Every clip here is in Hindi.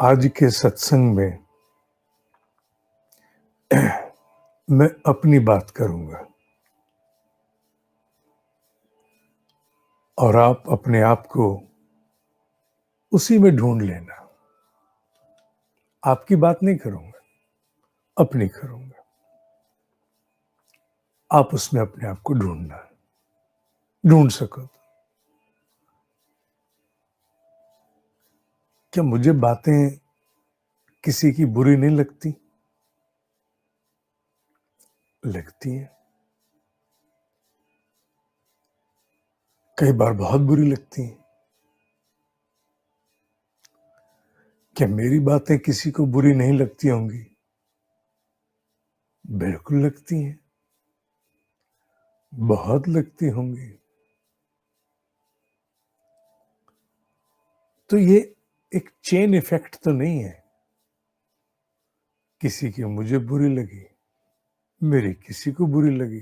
आज के सत्संग में मैं अपनी बात करूंगा और आप अपने आप को उसी में ढूंढ लेना। आपकी बात नहीं करूंगा, अपनी करूंगा। आप उसमें अपने आप को ढूंढना, ढूंढ सको तो। क्या मुझे बातें किसी की बुरी नहीं लगती? लगती है, कई बार बहुत बुरी लगती हैं। क्या मेरी बातें किसी को बुरी नहीं लगती होंगी? बिल्कुल लगती हैं, बहुत लगती होंगी। तो ये एक चेन इफेक्ट तो नहीं है, किसी की मुझे बुरी लगी, मेरी किसी को बुरी लगी।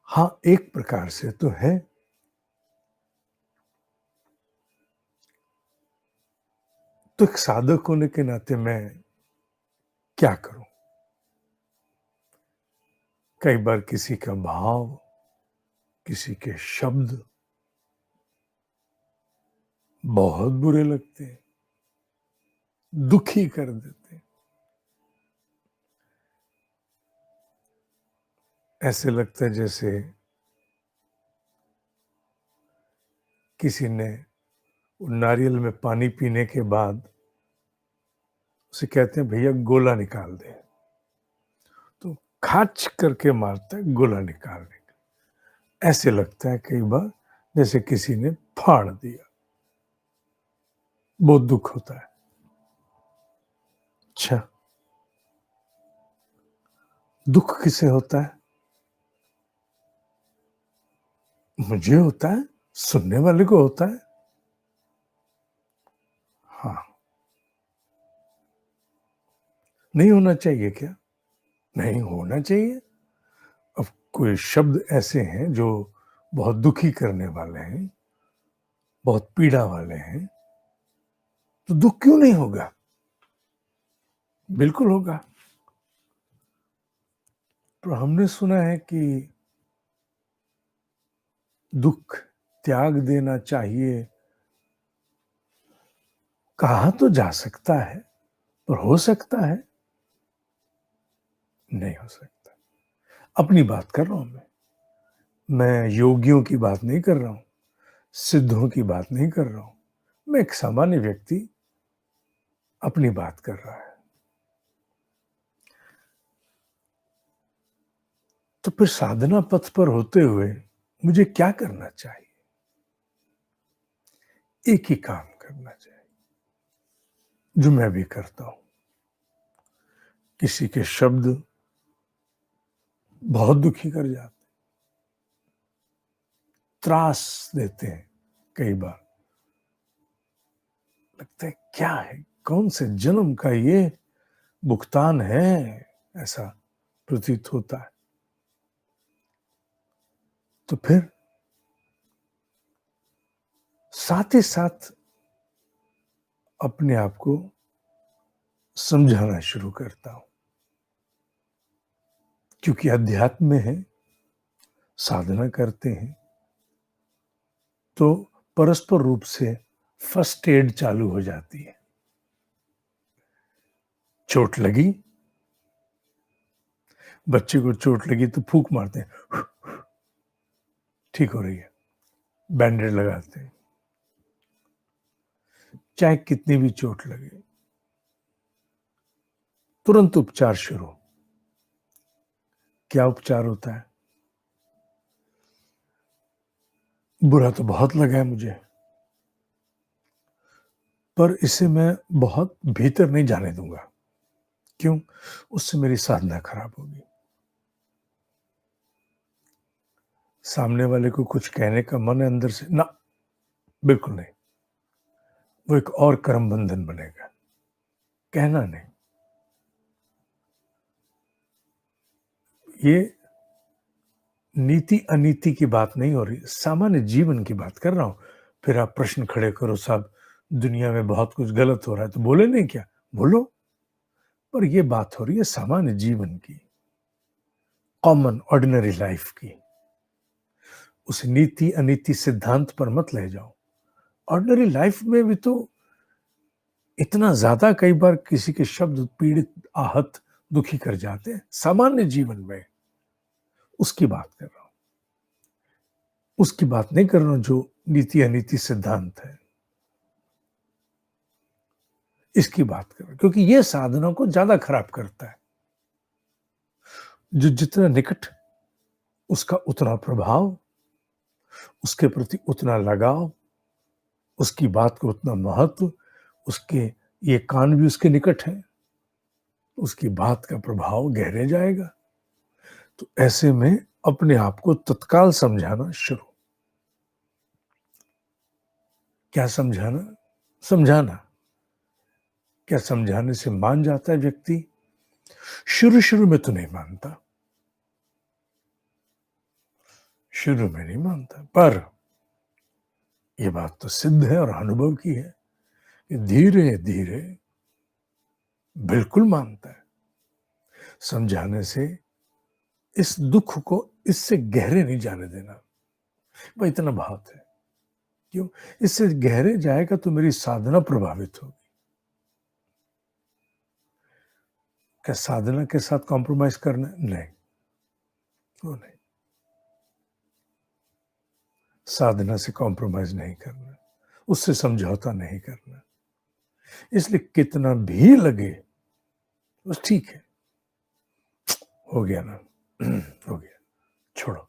हाँ, एक प्रकार से तो है। तो एक साधक होने के नाते मैं क्या करूं? कई बार किसी का भाव, किसी के शब्द बहुत बुरे लगते हैं, दुखी कर देते हैं। ऐसे लगता है जैसे किसी ने नारियल में पानी पीने के बाद उसे कहते हैं भैया गोला निकाल दे, तो खाच करके मारता है गोला निकालने का। ऐसे लगता है कई बार जैसे किसी ने फाड़ दिया। बहुत दुख होता है। अच्छा, दुख किसे होता है? मुझे होता है, सुनने वाले को होता है। हाँ, नहीं होना चाहिए क्या? नहीं होना चाहिए। अब कोई शब्द ऐसे हैं जो बहुत दुखी करने वाले हैं, बहुत पीड़ा वाले हैं, तो दुख क्यों नहीं होगा? बिल्कुल होगा। तो हमने सुना है कि दुख त्याग देना चाहिए। कहा तो जा सकता है, पर हो सकता है? नहीं हो सकता। अपनी बात कर रहा हूं मैं योगियों की बात नहीं कर रहा हूं, सिद्धों की बात नहीं कर रहा हूं। मैं एक सामान्य व्यक्ति अपनी बात कर रहा है। तो फिर साधना पथ पर होते हुए मुझे क्या करना चाहिए? एक ही काम करना चाहिए जो मैं भी करता हूं। किसी के शब्द बहुत दुखी कर जाते, त्रास देते हैं। कई बार लगता है क्या है, कौन से जन्म का ये भुगतान है, ऐसा प्रतीत होता है। तो फिर साथ ही साथ अपने आप को समझाना शुरू करता हूं, क्योंकि अध्यात्म में है, साधना करते हैं तो परस्पर रूप से फर्स्ट एड चालू हो जाती है। चोट लगी, बच्चे को चोट लगी तो फूंक मारते हैं, ठीक हो रही है, बैंडेड लगाते हैं। चाहे कितनी भी चोट लगे, तुरंत उपचार शुरू। क्या उपचार होता है? बुरा तो बहुत लगा है मुझे, पर इसे मैं बहुत भीतर नहीं जाने दूंगा। क्यों? उससे मेरी साधना खराब होगी। सामने वाले को कुछ कहने का मन है अंदर से, ना, बिल्कुल नहीं। वो एक और कर्म बंधन बनेगा। कहना नहीं। ये नीति अनीति की बात नहीं हो रही, सामान्य जीवन की बात कर रहा हूं। फिर आप प्रश्न खड़े करो, साहब दुनिया में बहुत कुछ गलत हो रहा है, तो बोले नहीं क्या? बोलो। पर ये बात हो रही है सामान्य जीवन की, कॉमन ऑर्डिनरी लाइफ की। उस नीति अनीति सिद्धांत पर मत ले जाओ। ऑर्डिनरी लाइफ में भी तो इतना ज्यादा कई बार किसी के शब्द पीड़ित, आहत, दुखी कर जाते हैं सामान्य जीवन में। उसकी बात कर रहा हूं, उसकी बात नहीं कर रहा हूं जो नीति अनीति सिद्धांत है, इसकी बात कर रहा हूं, क्योंकि यह साधना को ज्यादा खराब करता है। जो जितना निकट, उसका उतना प्रभाव, उसके प्रति उतना लगाव, उसकी बात को उतना महत्व, उसके ये कान भी उसके निकट है, उसकी बात का प्रभाव गहरे जाएगा। तो ऐसे में अपने आप को तत्काल समझाना शुरू। क्या समझाना? समझाना। क्या समझाने से मान जाता है व्यक्ति? शुरू शुरू में तो नहीं मानता, शुरू में नहीं मानता, पर यह बात तो सिद्ध है और अनुभव की है कि धीरे धीरे बिल्कुल मानता है। समझाने से इस दुख को इससे गहरे नहीं जाने देना। वह इतना बहुत है। क्यों? इससे गहरे जाएगा तो मेरी साधना प्रभावित होगी। क्या साधना के साथ कॉम्प्रोमाइज करना? नहीं, वो नहीं। साधना से कॉम्प्रोमाइज नहीं करना, उससे समझौता नहीं करना। इसलिए कितना भी लगे बस ठीक है, हो गया ना, हो गया, छोड़ो।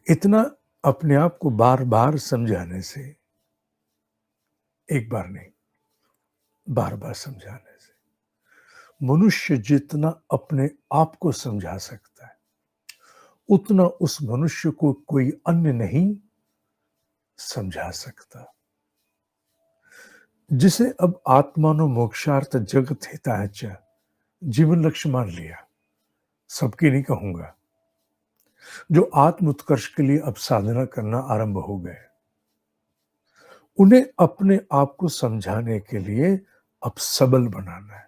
इतना अपने आप को बार बार समझाने से, एक बार नहीं, बार बार समझाने से मनुष्य जितना अपने आप को समझा सकता है, उतना उस मनुष्य को कोई अन्य नहीं समझा सकता। जिसे अब आत्मानो मोक्षार्थ जगत हिताय च जीवन लक्ष्य मान लिया, सबकी नहीं कहूंगा, जो आत्म उत्कर्ष के लिए अब साधना करना आरंभ हो गए, उन्हें अपने आप को समझाने के लिए अब सबल बनाना है।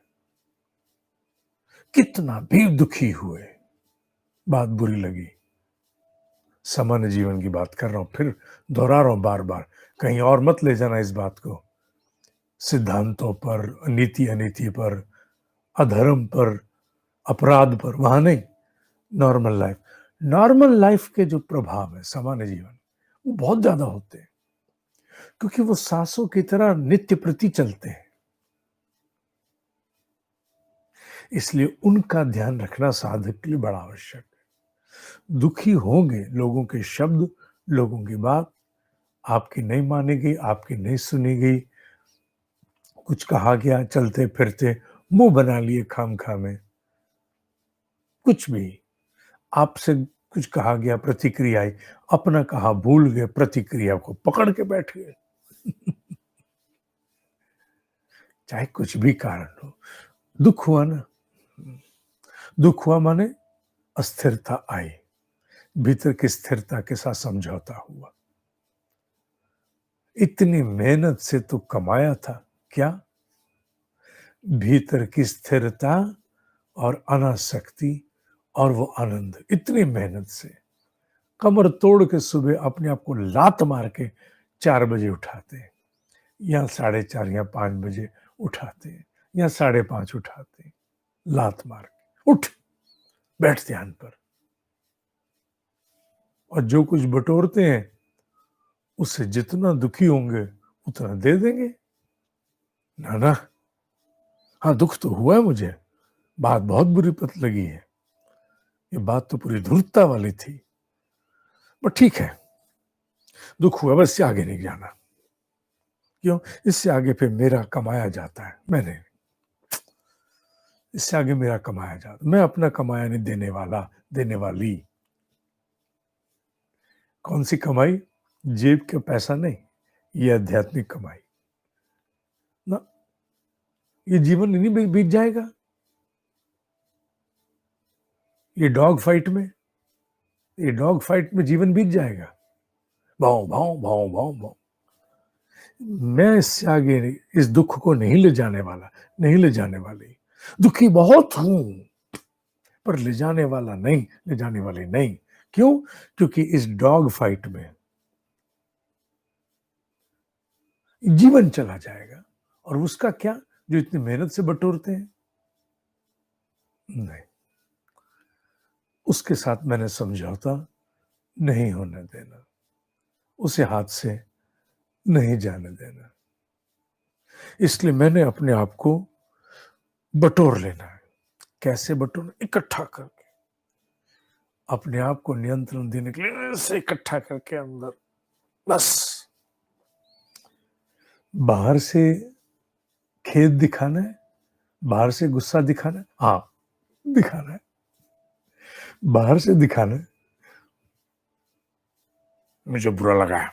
कितना भी दुखी हुए, बात बुरी लगी, सामान्य जीवन की बात कर रहा हूं, फिर दोहरा रहा हूं बार बार, कहीं और मत ले जाना इस बात को, सिद्धांतों पर, नीति अनीति पर, अधर्म पर, अपराध पर, वहां नहीं। नॉर्मल लाइफ, नॉर्मल लाइफ के जो प्रभाव है सामान्य जीवन, वो बहुत ज्यादा होते हैं, क्योंकि वो सांसों की तरह नित्य प्रति चलते हैं। इसलिए उनका ध्यान रखना साधक के लिए बड़ा आवश्यक है। दुखी होंगे, लोगों के शब्द, लोगों की बात आपकी नहीं मानी गई, आपकी नहीं सुनी गई, कुछ कहा गया, चलते फिरते मुंह बना लिए खामखा में, कुछ भी आपसे कुछ कहा गया, प्रतिक्रिया आई, अपना कहा भूल गए, प्रतिक्रिया को पकड़ के बैठ गए। चाहे कुछ भी कारण हो, दुख हुआ ना, दुख हुआ माने अस्थिरता आई, भीतर की स्थिरता के साथ समझौता हुआ। इतनी मेहनत से तो कमाया था, क्या? भीतर की स्थिरता और अनासक्ति और वो आनंद, इतनी मेहनत से कमर तोड़ के सुबह अपने आप को लात मार के 4 बजे उठाते हैं, या 4:30 या 5 बजे उठाते हैं, या 5:30 उठाते हैं, लात मार के उठ, बैठ ध्यान पर, और जो कुछ बटोरते हैं उससे जितना दुखी होंगे उतना दे देंगे। ना ना, हाँ दुख तो हुआ है मुझे, बात बहुत बुरी पत लगी है, ये बात तो पूरी धूर्तता वाली थी, बट ठीक है, दुख हुआ, बस इससे आगे नहीं जाना। क्यों? इससे आगे फिर मेरा कमाया जाता है, मैंने, इससे आगे मेरा कमाया जाता, मैं अपना कमाया नहीं, देने वाला, देने वाली। कौन सी कमाई? जेब का पैसा नहीं, ये आध्यात्मिक कमाई ना, ये जीवन नहीं बीत जाएगा। ये डॉग फाइट में जीवन बीत जाएगा, भाव भाव भाव भाव भाव। मैं इससे आगे इस दुख को नहीं ले जाने वाला, नहीं ले जाने वाली। दुखी बहुत हूं, पर ले जाने वाला नहीं, ले जाने वाली नहीं। क्यों? क्योंकि इस डॉग फाइट में जीवन चला जाएगा। और उसका क्या, जो इतनी मेहनत से बटोरते हैं? नहीं, उसके साथ मैंने समझौता नहीं होने देना, उसे हाथ से नहीं जाने देना। इसलिए मैंने अपने आप को बटोर लेना है। कैसे बटोरना? इकट्ठा करके, अपने आप को नियंत्रण देने के लिए ऐसे इकट्ठा करके अंदर, बस। बाहर से खेद दिखाना है, बाहर से गुस्सा दिखाना है, हाँ दिखाना है। बाहर से दिखाना है मुझे बुरा लगा है,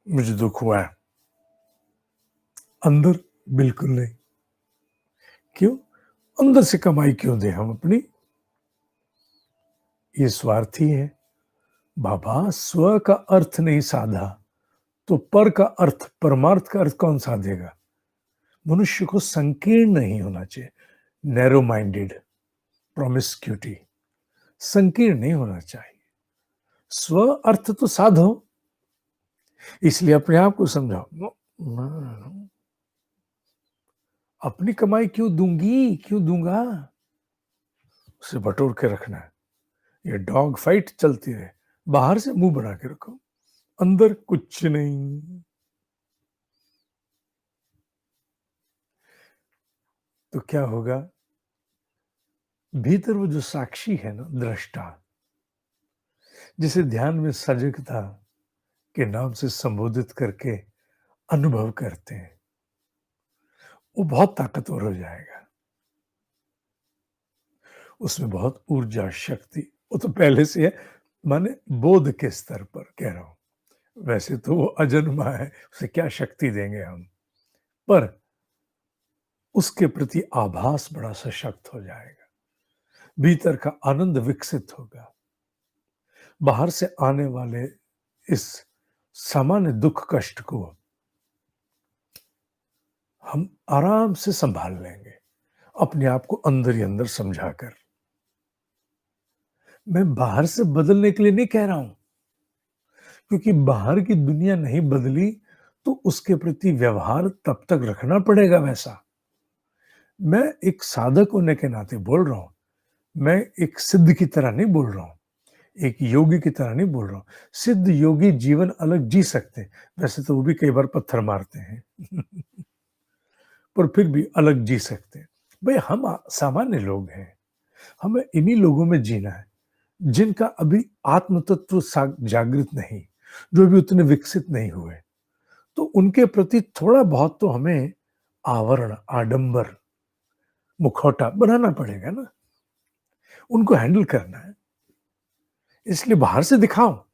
मुझे दुख हुआ है, अंदर बिल्कुल नहीं। क्यों? अंदर से कमाई क्यों दें हम अपनी? ये स्वार्थी है। बाबा, स्व का अर्थ नहीं साधा तो पर का अर्थ, परमार्थ का अर्थ कौन साधेगा? मनुष्य को संकीर्ण नहीं होना चाहिए, नैरो माइंडेड, प्रोमिस्क्यूटी, संकीर्ण नहीं होना चाहिए। स्व अर्थ तो साधो। इसलिए अपने आप को समझाओ, अपनी कमाई क्यों दूंगी, क्यों दूंगा? उसे बटोर के रखना है। ये डॉग फाइट चलती रहे, बाहर से मुंह बना के रखो, अंदर कुछ नहीं। तो क्या होगा? भीतर वो जो साक्षी है ना, दृष्टा, जिसे ध्यान में सजगता के नाम से संबोधित करके अनुभव करते हैं, वो बहुत ताकतवर हो जाएगा। उसमें बहुत ऊर्जा, शक्ति, वो तो पहले से है। माने बोध के स्तर पर कह रहा हूं। वैसे तो वो अजन्मा है, उसे क्या शक्ति देंगे हम, पर उसके प्रति आभास बड़ा सशक्त हो जाएगा। भीतर का आनंद विकसित होगा। बाहर से आने वाले इस सामान्य दुख कष्ट को हम आराम से संभाल लेंगे, अपने आप को अंदर ही अंदर समझाकर। मैं बाहर से बदलने के लिए नहीं कह रहा हूं, क्योंकि बाहर की दुनिया नहीं बदली तो उसके प्रति व्यवहार तब तक रखना पड़ेगा वैसा। मैं एक साधक होने के नाते बोल रहा हूं, मैं एक सिद्ध की तरह नहीं बोल रहा हूं, एक योगी की तरह नहीं बोल रहा हूं। सिद्ध योगी जीवन अलग जी सकते हैं, वैसे तो वो भी कई बार पत्थर मारते हैं पर फिर भी अलग जी सकते हैं। भाई हम सामान्य लोग हैं, हमें इन्हीं लोगों में जीना है जिनका अभी आत्म तत्व जागृत नहीं, जो भी उतने विकसित नहीं हुए। तो उनके प्रति थोड़ा बहुत तो हमें आवरण, आडंबर, मुखौटा बनाना पड़ेगा ना, उनको हैंडल करना है। इसलिए बाहर से दिखाओ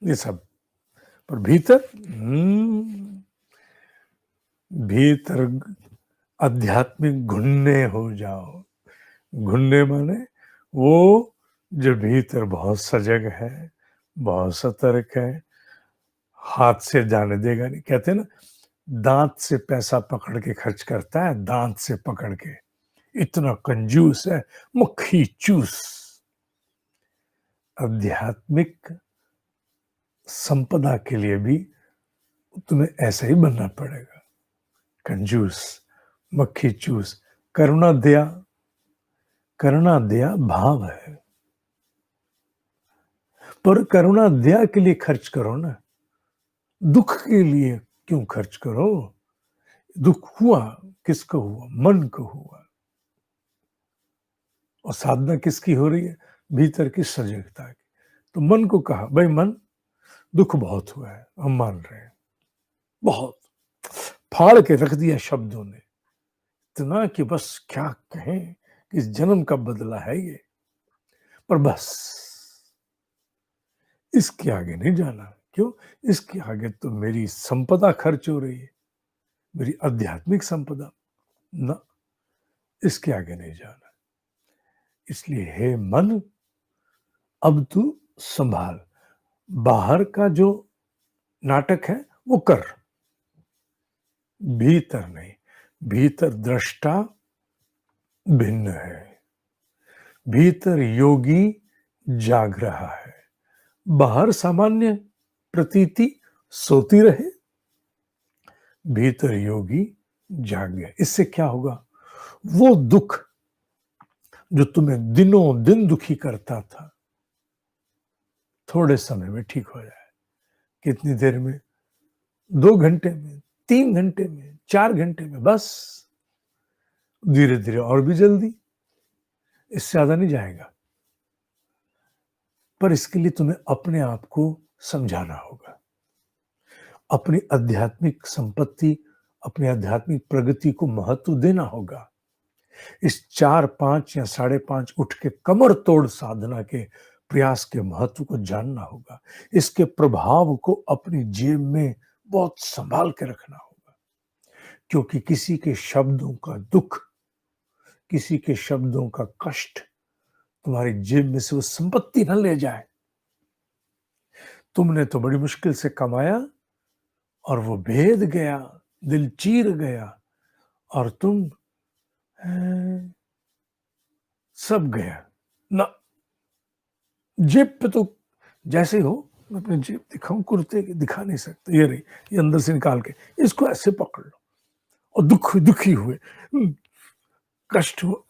ये सब, पर भीतर भीतर आध्यात्मिक घुनने हो जाओ। घुनने माने वो जो भीतर बहुत सजग है, बहुत सतर्क है, हाथ से जाने देगा नहीं। कहते हैं ना, दांत से पैसा पकड़ के खर्च करता है, दांत से पकड़ के, इतना कंजूस है, मक्खी चूस। आध्यात्मिक संपदा के लिए भी तुम्हें ऐसा ही बनना पड़ेगा, कंजूस, मक्खी चूस। करुणा दया, करुणा दया भाव है, पर करुणा दया के लिए खर्च करो ना, दुख के लिए क्यों खर्च करो? दुख हुआ, किसको हुआ? मन को हुआ। और साधना किसकी हो रही है? भीतर की सजगता की। तो मन को कहा, भाई मन, दुख बहुत हुआ है, हम मान रहे हैं, बहुत फाड़ के रख दिया शब्दों ने, इतना कि बस क्या कहें, किस जन्म का बदला है ये। पर बस इसके आगे नहीं जाना। क्यों? इसके आगे तो मेरी संपदा खर्च हो रही है, मेरी आध्यात्मिक संपदा ना, इसके आगे नहीं जाना। इसलिए हे मन, अब तू संभाल, बाहर का जो नाटक है वो कर, भीतर नहीं। भीतर दृष्टा भिन्न है, भीतर योगी जाग रहा है। बाहर सामान्य प्रतीति सोती रहे, भीतर योगी जाग गया। इससे क्या होगा, वो दुख जो तुम्हें दिनों दिन दुखी करता था, थोड़े समय में ठीक हो जाए। कितनी देर में? 2 घंटे में, 3 घंटे में, 4 घंटे में, बस। धीरे धीरे और भी जल्दी, इससे ज्यादा नहीं जाएगा। पर इसके लिए तुम्हें अपने आप को समझाना होगा, अपनी आध्यात्मिक संपत्ति, अपनी आध्यात्मिक प्रगति को महत्व देना होगा। इस 4, 5 या 5.5 उठ के कमर तोड़ साधना के प्रयास के महत्व को जानना होगा। इसके प्रभाव को अपनी जेब में बहुत संभाल के रखना होगा, क्योंकि किसी के शब्दों का दुख, किसी के शब्दों का कष्ट तुम्हारी जेब में से वो संपत्ति न ले जाए। तुमने तो बड़ी मुश्किल से कमाया और वो भेद गया, दिल चीर गया, और तुम सब गया ना। जेब पे तो जैसे हो, मैं अपनी जेब दिखाऊं, कुर्ते की दिखा नहीं सकते। ये रही, ये अंदर से निकाल के इसको ऐसे पकड़ लो, और दुखी हुए, कष्ट हुआ,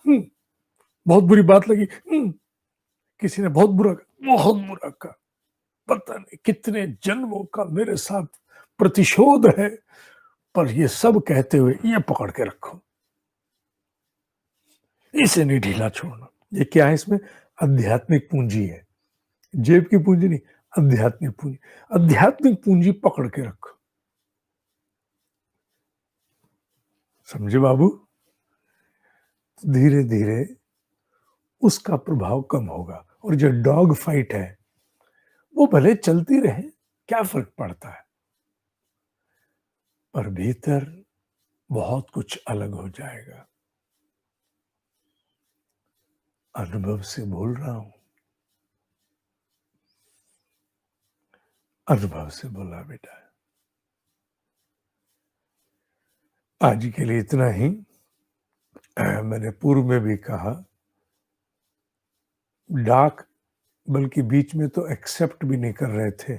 बहुत बुरी बात लगी, किसी ने बहुत बुरा कहा, पता नहीं कितने जन्मों का मेरे साथ प्रतिशोध है, पर ये सब कहते हुए ये पकड़ के रखो, इसे नहीं ढीला छोड़ना। ये क्या है? इसमें आध्यात्मिक पूंजी है, जेब की पूंजी नहीं, आध्यात्मिक पूंजी। आध्यात्मिक पूंजी पकड़ के रखो, समझे बाबू? धीरे धीरे उसका प्रभाव कम होगा, और जो डॉग फाइट है वो भले चलती रहे, क्या फर्क पड़ता है, पर भीतर बहुत कुछ अलग हो जाएगा। अनुभव से बोल रहा हूं, अनुभव से बोला बेटा। आज के लिए इतना ही। मैंने पूर्व में भी कहा, डाक बल्कि बीच में तो एक्सेप्ट भी नहीं कर रहे थे,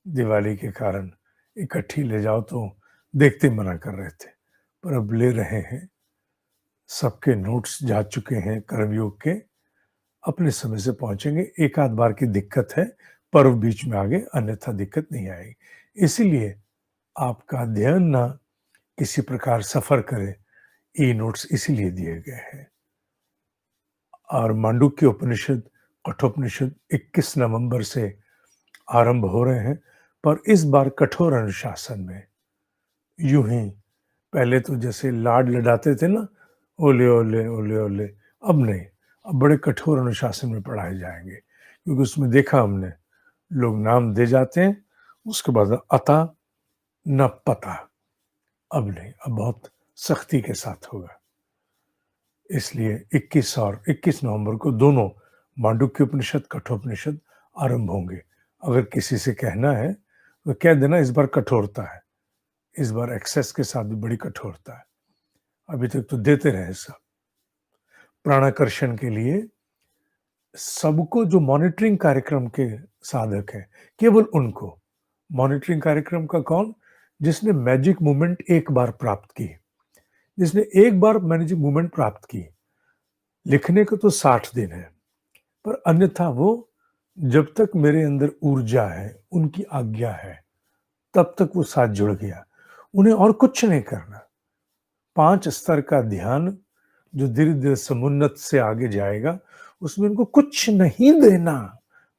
दिवाली के कारण इकट्ठी ले जाओ तो देखते मना कर रहे थे, पर अब ले रहे हैं। सबके नोट्स जा चुके हैं कर्मयोग के, अपने समय से पहुंचेंगे। एक आध बार की दिक्कत है, पर्व बीच में आ गए, अन्यथा दिक्कत नहीं आएगी। इसीलिए आपका अध्ययन ना किसी प्रकार सफर करे, ई नोट्स इसीलिए दिए गए हैं। और मांडुक्य उपनिषद, कठोपनिषद 21 नवंबर से आरंभ हो रहे हैं, पर इस बार कठोर अनुशासन में। यूं ही पहले तो जैसे लाड लडाते थे ना, ओले ओले ओले ओले, अब नहीं, अब बड़े कठोर अनुशासन में पढ़ाए जाएंगे, क्योंकि उसमें देखा हमने, लोग नाम दे जाते हैं, उसके बाद अता न पता। अब नहीं, अब बहुत सख्ती के साथ होगा। इसलिए 21 नवंबर को दोनों मांडुक्य उपनिषद, कठोपनिषद आरंभ होंगे। अगर किसी से कहना है तो कह देना इस बार कठोरता है, इस बार एक्सेस के साथ भी बड़ी कठोरता है। अभी तक तो देते रहे सब। प्राणाकर्षण के लिए सबको, जो मॉनिटरिंग कार्यक्रम के साधक हैं, केवल उनको। मॉनिटरिंग कार्यक्रम का कौन? जिसने मैजिक मूवमेंट एक बार प्राप्त की, जिसने एक बार मैजिक मूवमेंट प्राप्त की। लिखने को तो 60 दिन है, पर अन्यथा वो, जब तक मेरे अंदर ऊर्जा है, उनकी आज्ञा है, तब तक वो साथ जुड़ गया। उन्हें और कुछ नहीं करना। 5 स्तर का ध्यान जो धीरे धीरे समुन्नत से आगे जाएगा, उसमें उनको कुछ नहीं देना,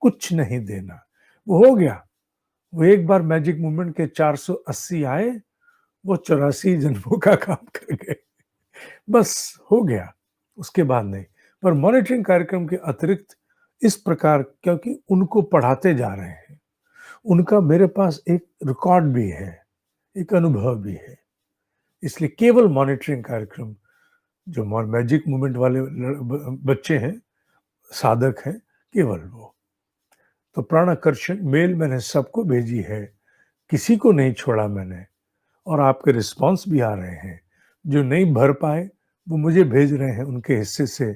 कुछ नहीं देना। वो हो गया। वो एक बार मैजिक मूवमेंट के 480 आए, वो 84 जन्मों का काम कर गए, बस हो गया। उसके बाद नहीं। पर मॉनिटरिंग कार्यक्रम के अतिरिक्त इस प्रकार, क्योंकि उनको पढ़ाते जा रहे हैं, उनका मेरे पास एक रिकॉर्ड भी है, एक अनुभव भी है, इसलिए केवल मॉनिटरिंग कार्यक्रम, जो मैजिक मूवमेंट वाले बच्चे हैं, साधक हैं, केवल वो तो प्राणाकर्षण मेल मैंने सबको भेजी है, किसी को नहीं छोड़ा मैंने। और आपके रिस्पॉन्स भी आ रहे हैं, जो नहीं भर पाए वो मुझे भेज रहे हैं उनके हिस्से से।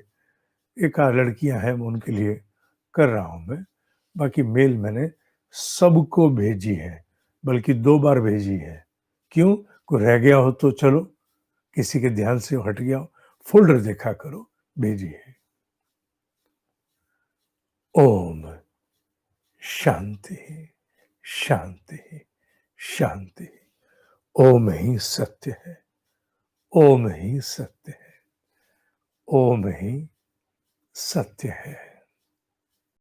एक आध लड़कियां हैं, मैं उनके लिए कर रहा हूं मैं। बाकी मेल मैंने सबको भेजी है, बल्कि 2 बार भेजी है। क्यों? कोई रह गया हो तो चलो, किसी के ध्यान से हट गया हो, फोल्डर देखा करो, भेजी है। ओम शांति शांति शांति। ओम ही सत्य है, ओम ही सत्य है, ओम ही सत्य है।